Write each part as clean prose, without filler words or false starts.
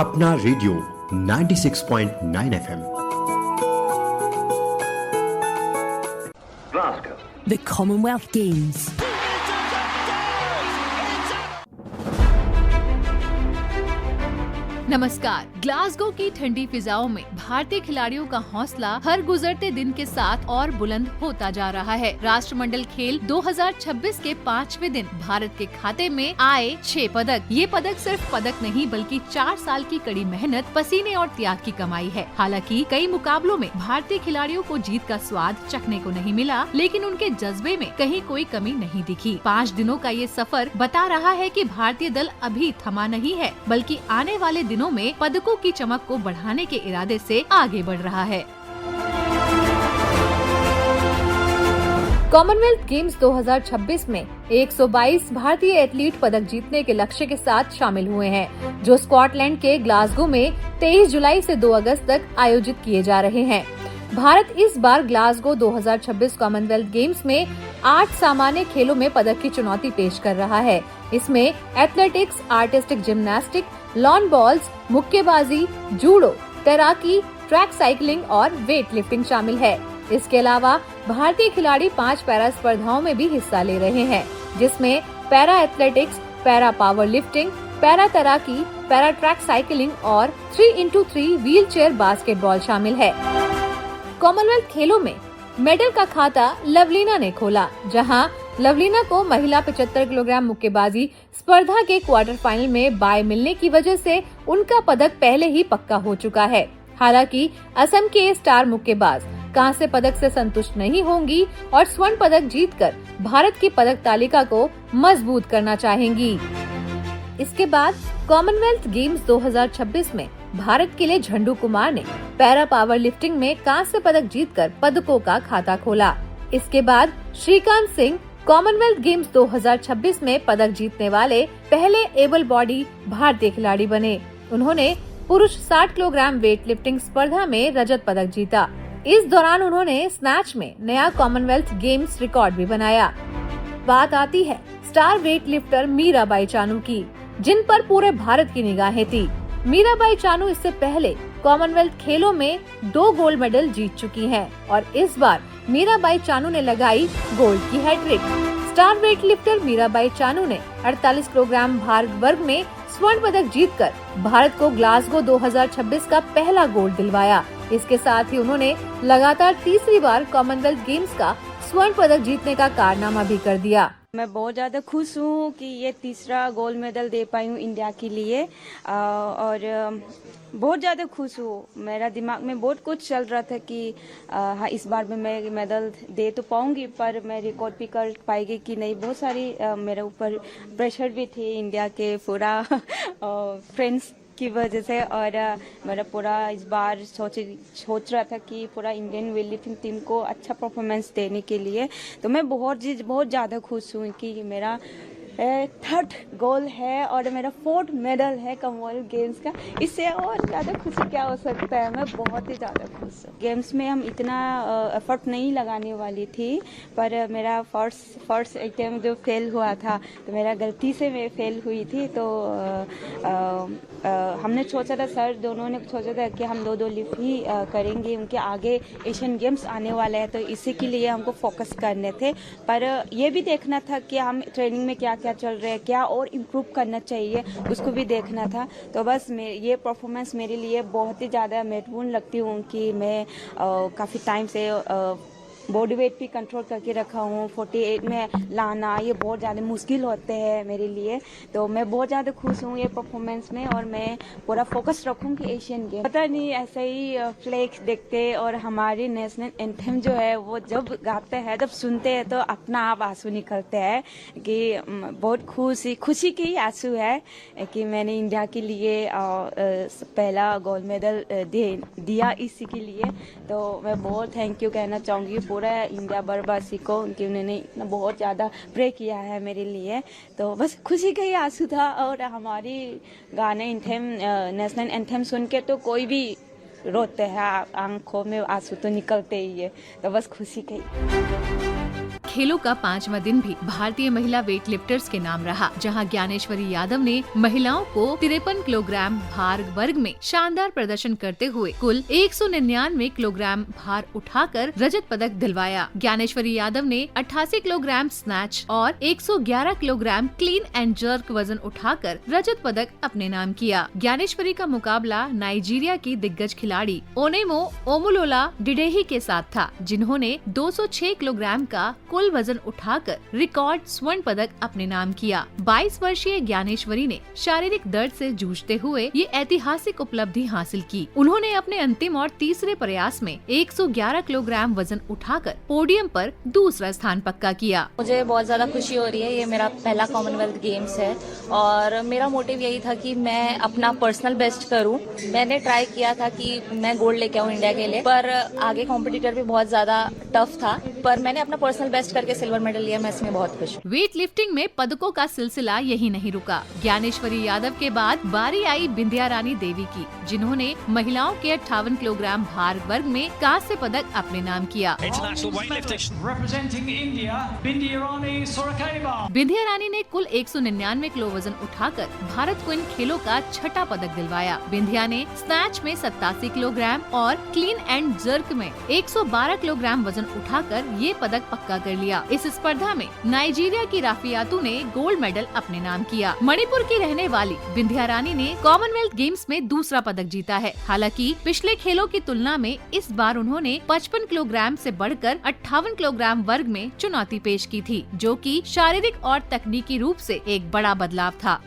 अपना radio 96.9 FM। The Commonwealth Games. नमस्कार। Glasgow की ठंडी फिजाओं में भारतीय खिलाड़ियों का हौसला हर गुजरते दिन के साथ और बुलंद होता जा रहा है। राष्ट्रमंडल खेल 2026 के 5वें दिन भारत के खाते में आए 6 पदक। ये पदक सिर्फ पदक नहीं बल्कि 4 साल की कड़ी मेहनत, पसीने और त्याग की कमाई है। हालांकि कई मुकाबलों में भारतीय खिलाड़ियों को जीत का स्वाद चखने को नहीं मिला, लेकिन उनके जज्बे में कहीं कोई कमी नहीं दिखी। 5 दिनों का ये सफर बता रहा है कि भारतीय दल अभी थमा नहीं है, बल्कि आने वाले दिनों में पदकों की चमक को बढ़ाने के इरादे से आगे बढ़ रहा है। कॉमनवेल्थ गेम्स 2026 में 122 भारतीय एथलीट पदक जीतने के लक्ष्य के साथ शामिल हुए हैं, जो स्कॉटलैंड के ग्लासगो में 23 जुलाई से 2 अगस्त तक आयोजित किए जा रहे हैं। भारत इस बार ग्लासगो 2026 कॉमनवेल्थ गेम्स में 8 सामान्य खेलों में पदक की चुनौती पेश कर रहा है। इसमें athletics, artistic gymnastic, lawn balls, मुक्केबाजी, जूडो, तैराकी, ट्रैक साइकिलिंग और वेट लिफ्टिंग शामिल है। इसके अलावा भारतीय खिलाड़ी 5 पैरा स्पर्धाओं में भी हिस्सा ले रहे हैं, जिसमें para athletics, para power lifting, para तैराकी, पैरा ट्रैक साइकिलिंग और 3x3 व्हील चेयर बास्केटबॉल शामिल है। कॉमनवेल्थ खेलों में मेडल का खाता लवलीना ने खोला, जहां लवलीना को महिला 75 किलोग्राम मुक्केबाजी स्पर्धा के क्वार्टर फाइनल में बाय मिलने की वजह से उनका पदक पहले ही पक्का हो चुका है। हालांकि असम के स्टार मुक्केबाज कांस्य पदक से संतुष्ट नहीं होंगी और स्वर्ण पदक जीतकर भारत की पदक तालिका को मजबूत करना चाहेंगी। इसके बाद कॉमनवेल्थ गेम्स 2026 में भारत के लिए झंडू कुमार ने पैरा पावर लिफ्टिंग में कांस्य पदक जीतकर पदकों का खाता खोला। इसके बाद श्रीकांत सिंह कॉमनवेल्थ गेम्स 2026 में पदक जीतने वाले पहले एबल बॉडी भारतीय खिलाड़ी बने। उन्होंने पुरुष 60 किलोग्राम वेट लिफ्टिंग स्पर्धा में रजत पदक जीता। इस दौरान उन्होंने स्नैच में नया कॉमनवेल्थ गेम्स रिकॉर्ड भी बनाया। बात आती है star weightlifter Mirabai Chanu की, जिन पर पूरे भारत की निगाहें थी। मीराबाई चानू इससे पहले कॉमनवेल्थ खेलों में 2 गोल्ड मेडल जीत चुकी हैं और इस बार मीराबाई चानू ने लगाई गोल्ड की hat trick. Star weightlifter Mirabai Chanu ने 48 किलोग्राम भार वर्ग में स्वर्ण पदक जीतकर भारत को ग्लासगो 2026 का पहला गोल्ड दिलवाया। इसके साथ ही उन्होंने लगातार तीसरी बार कॉमनवेल्थ गेम्स का स्वर्ण पदक जीतने का कारनामा भी कर दिया। मैं बहुत ज़्यादा खुश हूँ कि ये तीसरा गोल्ड मेडल दे पाई हूँ इंडिया के लिए और बहुत ज़्यादा खुश हूँ। मेरा दिमाग में बहुत कुछ चल रहा था कि हाँ इस बार भी मैं मेडल दे तो पाऊंगी, पर मैं रिकॉर्ड भी कर पाएगी कि नहीं। बहुत सारी मेरे ऊपर प्रेशर भी थे इंडिया के पूरा फ्रेंड्स की वजह से, और मेरा पूरा इस बार सोच रहा था कि पूरा इंडियन वेट लिफ्टिंग टीम को अच्छा परफॉर्मेंस देने के लिए। तो मैं बहुत ज़्यादा खुश हूँ कि मेरा 3rd गोल है और मेरा 4th मेडल है कॉमनवेल्थ गेम्स का। इससे और ज़्यादा खुशी क्या हो सकता है। मैं बहुत ही ज़्यादा खुश हूँ। गेम्स में हम इतना एफर्ट नहीं लगाने वाली थी, पर मेरा फर्स्ट अटेम्प्ट जो फेल हुआ था तो मेरा गलती से मैं फेल हुई थी। तो हमने सोचा था, सर दोनों ने सोचा था कि हम 2 लिफ्ट ही करेंगे। उनके आगे एशियन गेम्स आने वाले हैं तो इसी के लिए हमको फोकस करने थे, पर ये भी देखना था कि हम ट्रेनिंग में क्या चल रहा है, क्या और इम्प्रूव करना चाहिए, उसको भी देखना था। तो बस ये परफॉर्मेंस मेरे लिए बहुत ही ज़्यादा महत्वपूर्ण लगती हूँ कि मैं काफ़ी टाइम से बॉडी वेट भी कंट्रोल करके रखा हूँ। 48 में लाना ये बहुत ज़्यादा मुश्किल होते हैं मेरे लिए। तो मैं बहुत ज़्यादा खुश हूँ ये परफॉर्मेंस में और मैं पूरा फोकस रखूँगी एशियन गेम। पता नहीं ऐसे ही फ्लैग्स देखते और हमारी नेशनल एंथम जो है वो जब गाते हैं जब सुनते हैं तो अपना आप आंसू निकलते हैं कि बहुत खुशी के ही आंसू है कि मैंने इंडिया के लिए पहला गोल्ड मेडल दिया इसी के लिए। तो मैं बहुत थैंक यू कहना चाहूँगी पूरा इंडिया बरबासी को, उनकी उन्होंने इतना बहुत ज़्यादा प्रे किया है मेरे लिए। तो बस खुशी का ही आंसू था। और हमारी गाने एंथम नेशनल एंथम सुन के तो कोई भी रोते हैं, आंखों में आंसू तो निकलते ही है। तो बस खुशी का ही। खेलों का 5वां दिन भी भारतीय महिला वेट लिफ्टर्स के नाम रहा, जहां ज्ञानेश्वरी यादव ने महिलाओं को 53 किलोग्राम भार वर्ग में शानदार प्रदर्शन करते हुए कुल 199 किलोग्राम भार उठाकर रजत पदक दिलवाया। ज्ञानेश्वरी यादव ने 88 किलोग्राम स्नैच और 111 किलोग्राम क्लीन एंड जर्क वजन उठाकर रजत पदक अपने नाम किया। ज्ञानेश्वरी का मुकाबला नाइजीरिया की दिग्गज खिलाड़ी ओनेमो ओमुलोला डिडेही के साथ था, जिन्होंने 206 किलोग्राम का कुल वजन उठाकर रिकॉर्ड स्वर्ण पदक अपने नाम किया। 22 वर्षीय ज्ञानेश्वरी ने शारीरिक दर्द से जूझते हुए ये ऐतिहासिक उपलब्धि हासिल की। उन्होंने अपने अंतिम और तीसरे प्रयास में 111 किलोग्राम वजन उठाकर पोडियम पर दूसरा स्थान पक्का किया। मुझे बहुत ज्यादा खुशी हो रही है। ये मेरा पहला कॉमनवेल्थ गेम्स है और मेरा मोटिव यही था कि मैं अपना पर्सनल बेस्ट करूं। मैंने ट्राई किया था कि मैं गोल्ड लेके आऊं इंडिया के लिए, पर आगे कॉम्पिटिटर भी बहुत ज्यादा टफ था, पर मैंने अपना पर्सनल बेस्ट करके सिल्वर मेडल लिया। मैं इसमें बहुत खुश हूँ। वेट लिफ्टिंग में पदकों का सिलसिला यही नहीं रुका। ज्ञानेश्वरी यादव के बाद बारी आई बिंदिया रानी देवी की, जिन्होंने महिलाओं के 58 किलोग्राम भार वर्ग में कांस्य पदक अपने नाम किया। बिंदिया रानी ने कुल 199 किलो वजन उठाकर भारत को इन खेलों का छठा पदक दिलवाया। बिंदिया ने स्नैच में 87 किलोग्राम और क्लीन एंड जर्क में 112 किलोग्राम वजन उठाकर ये पदक पक्का कर लिया। इस स्पर्धा में नाइजीरिया की राफियातू ने गोल्ड मेडल अपने नाम किया। मणिपुर की रहने वाली बिंदिया रानी ने कॉमनवेल्थ गेम्स में दूसरा पदक जीता है। हालांकि पिछले खेलों की तुलना में इस बार उन्होंने 55 किलोग्राम से बढ़कर 58 किलोग्राम वर्ग में चुनौती पेश की थी, जो कि शारीरिक और तकनीकी रूप से एक बड़ा बदलाव था।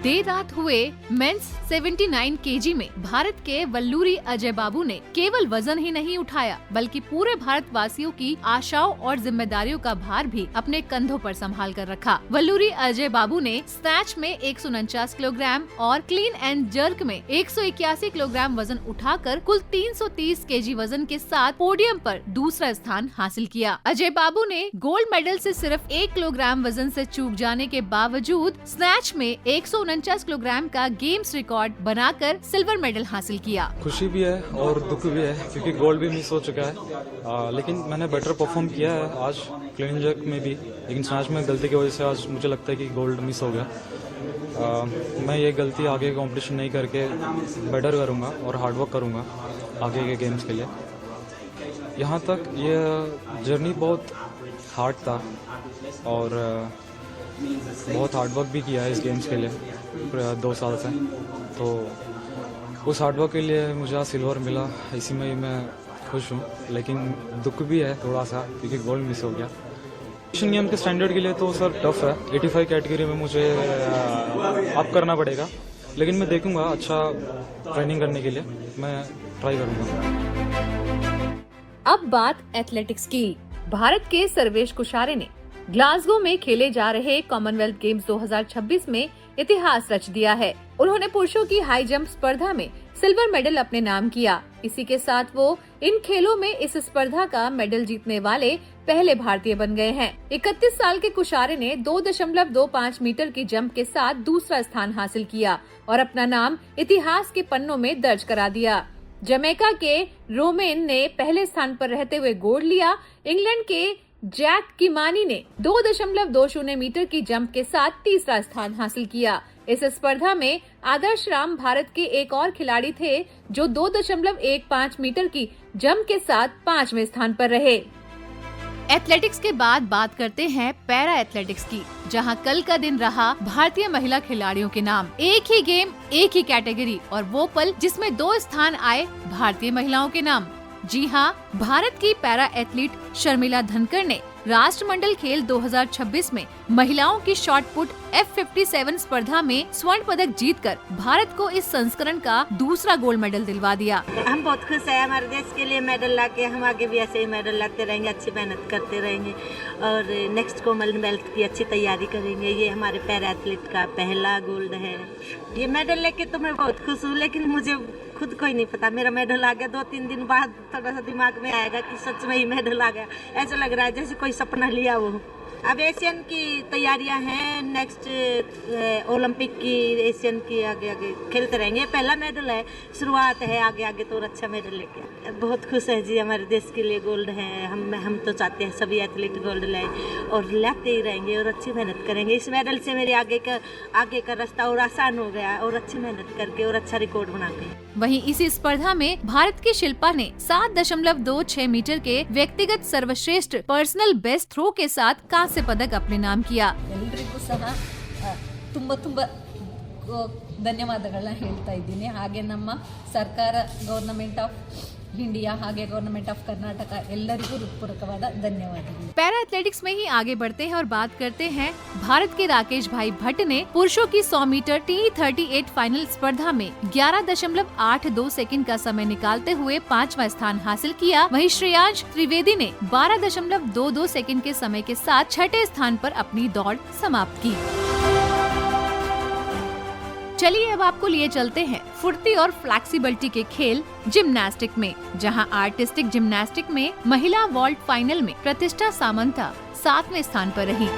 देर रात हुए मेंस 79 केजी में भारत के वल्लूरी अजय बाबू ने केवल वजन ही नहीं उठाया, बल्कि पूरे भारतवासियों की आशाओं और जिम्मेदारियों का भार भी अपने कंधों पर संभाल कर रखा। वल्लूरी अजय बाबू ने स्नैच में 149 किलोग्राम और क्लीन एंड जर्क में 181 किलोग्राम वजन उठाकर कुल 330 केजी वजन के साथ पोडियम पर दूसरा स्थान हासिल किया। अजय बाबू ने गोल्ड मेडल से सिर्फ 1 किलोग्राम वजन से चूक जाने के बावजूद स्नैच में 149 किलोग्राम का गेम्स रिकॉर्ड बनाकर सिल्वर मेडल हासिल किया। खुशी भी है और दुख भी है, क्योंकि गोल्ड भी मिस हो चुका है, लेकिन मैंने बेटर परफॉर्म किया है आज क्लीन जर्क में भी, लेकिन स्नैच में गलती की वजह से आज मुझे लगता है कि गोल्ड मिस हो गया। मैं ये गलती आगे कंपटीशन नहीं करके बेटर करूँगा और हार्डवर्क करूँगा आगे के गेम्स के लिए। यहाँ तक ये जर्नी बहुत हार्ड था और बहुत हार्डवर्क भी किया है इस गेम्स के लिए 2 साल से, तो उस हार्डवर्क के लिए मुझे आज सिल्वर मिला, इसी में मैं खुश हूँ। लेकिन दुख भी है थोड़ा सा, क्योंकि गोल्ड मिस हो गया। एशियन गेम के स्टैंडर्ड के लिए तो सर टफ है। 85 कैटेगरी में मुझे अप करना पड़ेगा, लेकिन मैं देखूंगा, अच्छा ट्रेनिंग करने के लिए मैं ट्राई करूंगा। अब बात एथलेटिक्स की। भारत के सर्वेश कुशारे ने ग्लासगो में खेले जा रहे कॉमनवेल्थ गेम्स 2026 में इतिहास रच दिया है। उन्होंने पुरुषों की हाई जंप स्पर्धा में सिल्वर मेडल अपने नाम किया। इसी के साथ वो इन खेलों में इस स्पर्धा का मेडल जीतने वाले पहले भारतीय बन गए हैं। 31 साल के कुशारे ने 2.25 मीटर की जंप के साथ दूसरा स्थान हासिल किया और अपना नाम इतिहास के पन्नों में दर्ज करा दिया। जमैका के रोमेन ने पहले स्थान पर रहते हुए गोल्ड लिया। इंग्लैंड के जैक किमानी ने 2.20 मीटर की जंप के साथ तीसरा स्थान हासिल किया। इस स्पर्धा में आदर्श राम भारत के एक और खिलाड़ी थे, जो 2.15 मीटर की जंप के साथ 5वें स्थान पर रहे। एथलेटिक्स के बाद बात करते हैं पैरा एथलेटिक्स की, जहां कल का दिन रहा भारतीय महिला खिलाड़ियों के नाम। एक ही गेम, एक ही कैटेगरी और वो पल जिसमें 2 स्थान आए भारतीय महिलाओं के नाम। जी हाँ, भारत की पैरा एथलीट शर्मिला धनकर ने राष्ट्रमंडल खेल 2026 में महिलाओं की शॉट पुट F57 स्पर्धा में स्वर्ण पदक जीतकर भारत को इस संस्करण का दूसरा गोल्ड मेडल दिलवा दिया। हम बहुत खुश हैं हमारे देश के लिए मेडल लाके। हम आगे भी ऐसे ही मेडल लाते रहेंगे, अच्छी मेहनत करते रहेंगे और नेक्स्ट कॉमनवेल्थ की अच्छी तैयारी करेंगे। ये हमारे पैरा एथलीट का पहला गोल्ड है। ये मेडल लेके तो मैं बहुत खुश हूँ, लेकिन मुझे खुद को ही नहीं पता मेरा मेडल आ गया। 2-3 दिन बाद थोड़ा सा दिमाग में आएगा कि सच में ही मेडल आ गया। ऐसा लग रहा है जैसे कोई सपना लिया हो। अब एशियन की तैयारियां हैं, नेक्स्ट ओलंपिक की, एशियन की आगे आगे खेलते रहेंगे। पहला मेडल है, शुरुआत है, आगे आगे तो और अच्छा मेडल लेके आए। बहुत खुश है जी, हमारे देश के लिए गोल्ड है। हम तो चाहते हैं सभी एथलीट गोल्ड लाए और लाते ही रहेंगे और अच्छी मेहनत करेंगे। इस मेडल से मेरे आगे का रास्ता और आसान हो गया और अच्छी मेहनत करके और अच्छा रिकॉर्ड बना के। वहीं इसी स्पर्धा में भारत की शिल्पा ने 7.26 मीटर के व्यक्तिगत सर्वश्रेष्ठ पर्सनल बेस्ट थ्रो के साथ कांस्य पदक अपने नाम किया। ಎಲ್ರಿಗೂ ಸಹ ತುಂಬ ಧನ್ಯವಾದಗಳನ್ನ ಹೇಳ್ತಾ ಇದ್ದೀನಿ. ಹಾಗೆ ನಮ್ಮ ಸರ್ಕಾರ, government of India Hage government of Karnataka ಎಲ್ಲರಿಗೂ ಹೃತ್ಪೂರ್ವಕವಾದ ಧನ್ಯವಾದಗಳು. पैरा एथलेटिक्स में ही आगे बढ़ते हैं और बात करते हैं भारत के राकेश भाई भट्ट ने पुरुषों की 100 मीटर T38 फाइनल स्पर्धा में 11.82 सेकंड का समय निकालते हुए 5वां स्थान हासिल किया। वहीं श्रेयांश त्रिवेदी ने 12.22 सेकंड के समय के साथ 6ठे स्थान पर अपनी दौड़ समाप्त की। चलिए अब आपको लिए चलते हैं फुर्ती और फ्लेक्सिबिलिटी के खेल जिम्नास्टिक में, जहां आर्टिस्टिक जिम्नास्टिक में महिला वॉल्ट फाइनल में प्रतिष्ठा सामंता 7वें स्थान पर रही।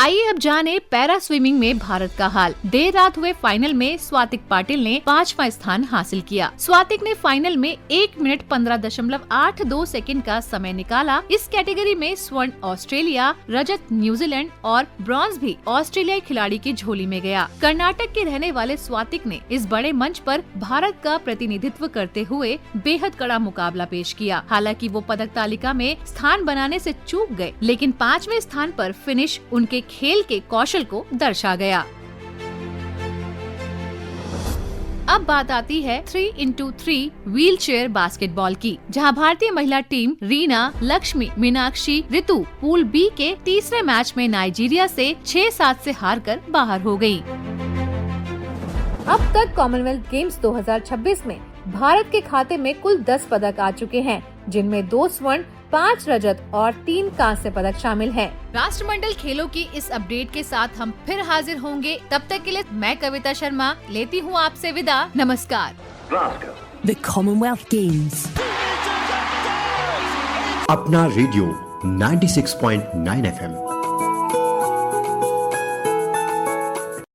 आइए अब जाने पैरा स्विमिंग में भारत का हाल। देर रात हुए फाइनल में स्वातिक पाटिल ने 5वां स्थान हासिल किया। स्वातिक ने फाइनल में 1 मिनट 15.82 सेकंड का समय निकाला। इस कैटेगरी में स्वर्ण ऑस्ट्रेलिया, रजत न्यूजीलैंड और ब्रॉन्ज भी ऑस्ट्रेलियाई खिलाड़ी की झोली में गया। कर्नाटक के रहने वाले स्वातिक ने इस बड़े मंच पर भारत का प्रतिनिधित्व करते हुए बेहद कड़ा मुकाबला पेश किया। हालांकि वो पदक तालिका में स्थान बनाने से चूक गए, लेकिन 5वें स्थान पर फिनिश उनके खेल के कौशल को दर्शा गया। अब बात आती है 3x3 व्हील चेयर बास्केटबॉल की, जहां भारतीय महिला टीम रीना, लक्ष्मी, मीनाक्षी, ऋतु पूल बी के तीसरे मैच में नाइजीरिया से 6-7 से हारकर बाहर हो गयी। अब तक कॉमनवेल्थ गेम्स 2026 में भारत के खाते में कुल 10 पदक आ चुके हैं, जिनमें 2 स्वर्ण, 5 रजत और 3 कांस्य पदक शामिल हैं। राष्ट्रमंडल खेलों की इस अपडेट के साथ हम फिर हाजिर होंगे। तब तक के लिए मैं कविता शर्मा लेती हूँ आपसे विदा। नमस्कार। The Commonwealth Games. अपना रेडियो 96.9 FM